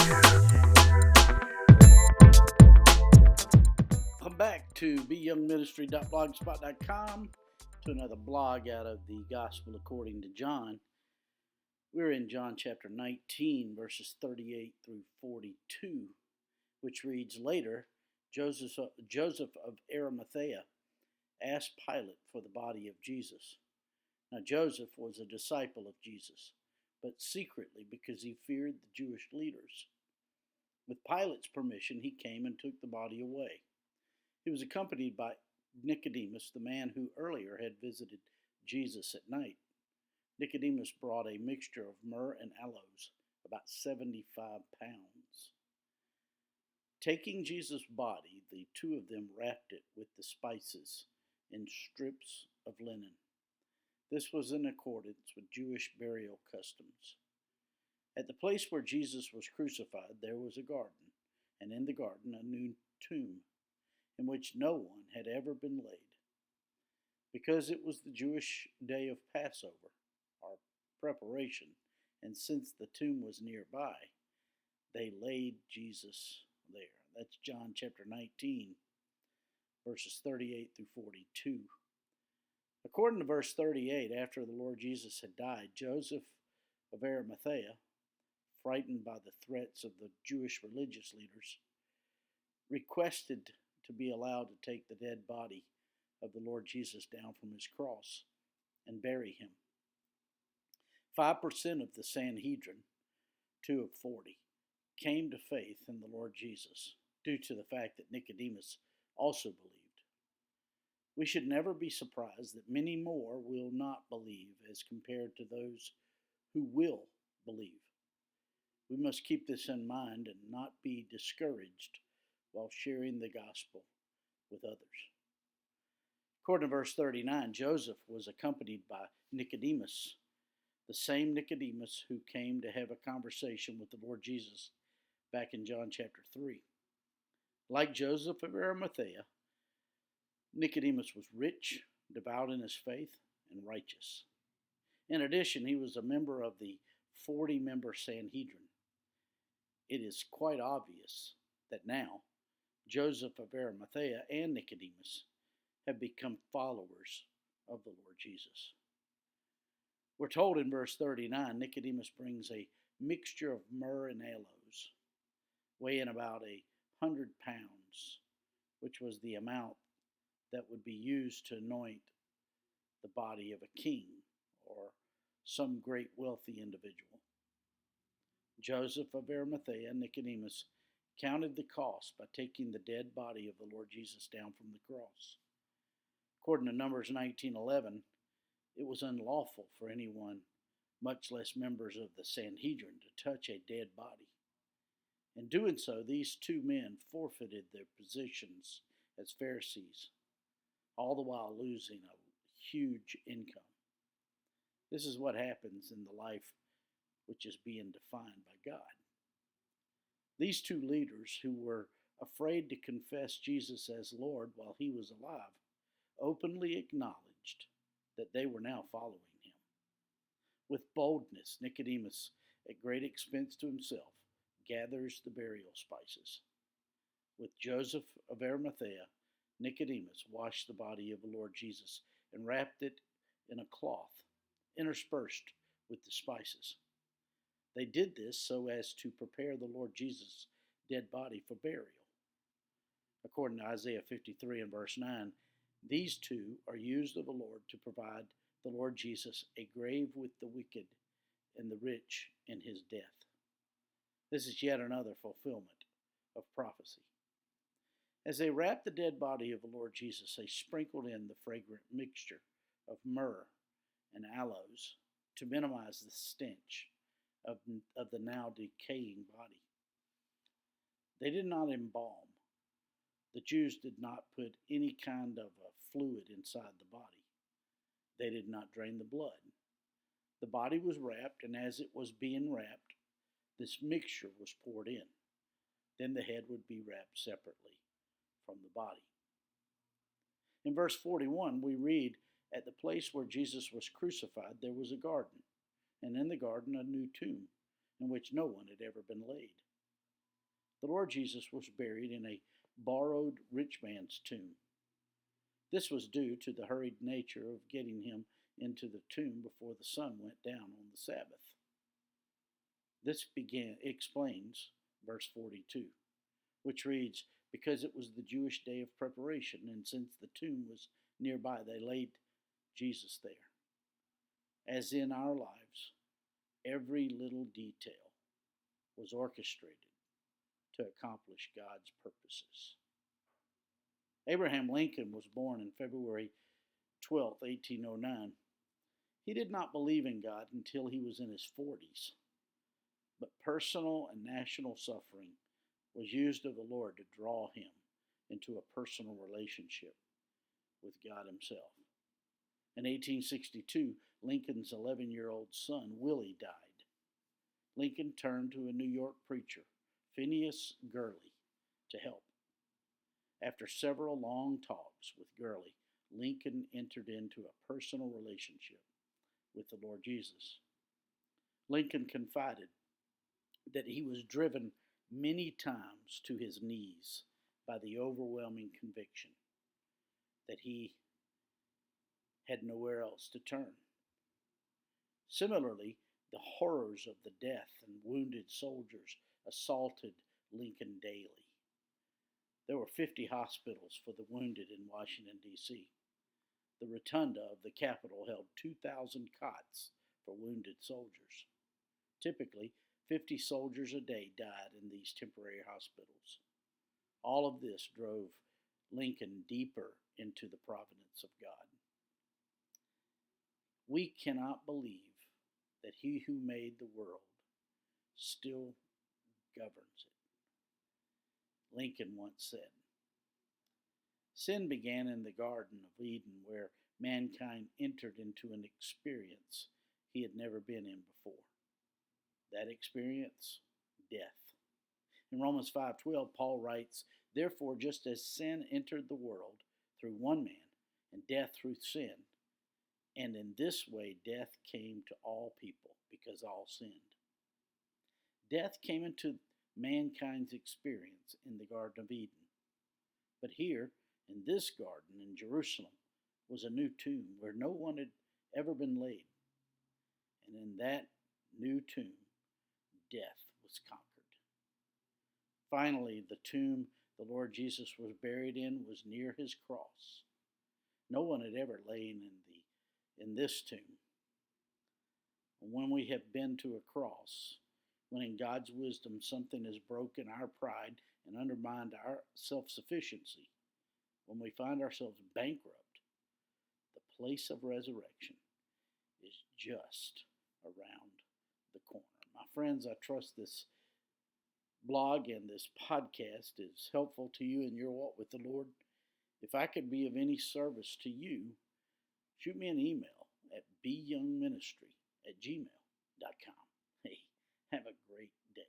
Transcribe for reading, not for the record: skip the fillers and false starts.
Welcome back to beyoungministry.blogspot.com, to another blog out of the Gospel according to John. We're in John chapter 19, verses 38 through 42, which reads, Later, Joseph of Arimathea asked Pilate for the body of Jesus. Now Joseph was a disciple of Jesus, but secretly because he feared the Jewish leaders. With Pilate's permission, he came and took the body away. He was accompanied by Nicodemus, the man who earlier had visited Jesus at night. Nicodemus brought a mixture of myrrh and aloes, about 75 pounds. Taking Jesus' body, the two of them wrapped it with the spices in strips of linen. This was in accordance with Jewish burial customs. At the place where Jesus was crucified, there was a garden, and in the garden a new tomb, in which no one had ever been laid. Because it was the Jewish day of Passover, or preparation, and since the tomb was nearby, they laid Jesus there. That's John chapter 19, verses 38 through 42. According to verse 38, after the Lord Jesus had died, Joseph of Arimathea, frightened by the threats of the Jewish religious leaders, requested to be allowed to take the dead body of the Lord Jesus down from his cross and bury him. 5% of the Sanhedrin, 2 of 40, came to faith in the Lord Jesus due to the fact that Nicodemus also believed. We should never be surprised that many more will not believe as compared to those who will believe. We must keep this in mind and not be discouraged while sharing the gospel with others. According to verse 39, Joseph was accompanied by Nicodemus, the same Nicodemus who came to have a conversation with the Lord Jesus back in John chapter 3. Like Joseph of Arimathea, Nicodemus was rich, devout in his faith, and righteous. In addition, he was a member of the 40-member Sanhedrin. It is quite obvious that now Joseph of Arimathea and Nicodemus have become followers of the Lord Jesus. We're told in verse 39, Nicodemus brings a mixture of myrrh and aloes, weighing about 100 pounds, which was the amount that would be used to anoint the body of a king or some great wealthy individual. Joseph of Arimathea and Nicodemus counted the cost by taking the dead body of the Lord Jesus down from the cross. According to Numbers 19:11, it was unlawful for anyone, much less members of the Sanhedrin, to touch a dead body. In doing so, these two men forfeited their positions as Pharisees, all the while losing a huge income. This is what happens in the life which is being defined by God. These two leaders, who were afraid to confess Jesus as Lord while he was alive, openly acknowledged that they were now following him. With boldness, Nicodemus, at great expense to himself, gathers the burial spices. With Joseph of Arimathea, Nicodemus washed the body of the Lord Jesus and wrapped it in a cloth, interspersed with the spices. They did this so as to prepare the Lord Jesus' dead body for burial. According to Isaiah 53 and verse 9, these two are used of the Lord to provide the Lord Jesus a grave with the wicked and the rich in his death. This is yet another fulfillment of prophecy. As they wrapped the dead body of the Lord Jesus, they sprinkled in the fragrant mixture of myrrh and aloes to minimize the stench of the now decaying body. They did not embalm. The Jews did not put any kind of a fluid inside the body. They did not drain the blood. The body was wrapped, and as it was being wrapped, this mixture was poured in. Then the head would be wrapped separately from the body. In verse 41, we read, At the place where Jesus was crucified, there was a garden, and in the garden a new tomb, in which no one had ever been laid. The Lord Jesus was buried in a borrowed rich man's tomb. This was due to the hurried nature of getting him into the tomb before the sun went down on the Sabbath. This explains verse 42, which reads, "Because it was the Jewish day of preparation, and since the tomb was nearby, they laid Jesus there." As in our lives, every little detail was orchestrated to accomplish God's purposes. Abraham Lincoln was born on February 12, 1809. He did not believe in God until he was in his 40s, but personal and national suffering was used of the Lord to draw him into a personal relationship with God himself. In 1862, Lincoln's 11-year-old son, Willie, died. Lincoln turned to a New York preacher, Phineas Gurley, to help. After several long talks with Gurley, Lincoln entered into a personal relationship with the Lord Jesus. Lincoln confided that he was driven many times to his knees by the overwhelming conviction that he had nowhere else to turn. Similarly, the horrors of the death and wounded soldiers assaulted Lincoln daily. There were 50 hospitals for the wounded in Washington, D.C. The rotunda of the Capitol held 2,000 cots for wounded soldiers. Typically, 50 soldiers a day died in these temporary hospitals. All of this drove Lincoln deeper into the providence of God. We cannot believe that he who made the world still governs it. Lincoln once said, "Sin began in the Garden of Eden, where mankind entered into an experience he had never been in before. That experience, death. In Romans 5:12, Paul writes, "Therefore, just as sin entered the world through one man, and death through sin, and in this way death came to all people, because all sinned." Death came into mankind's experience in the Garden of Eden. But here, in this garden in Jerusalem, was a new tomb where no one had ever been laid. And in that new tomb, death was conquered. Finally, the tomb the Lord Jesus was buried in was near his cross. No one had ever lain in this tomb. When we have been to a cross, when in God's wisdom something has broken our pride and undermined our self-sufficiency, when we find ourselves bankrupt, the place of resurrection is just around the corner. My friends, I trust this blog and this podcast is helpful to you in your walk with the Lord. If I could be of any service to you, shoot me an email at beyoungministry@gmail.com. Hey, have a great day.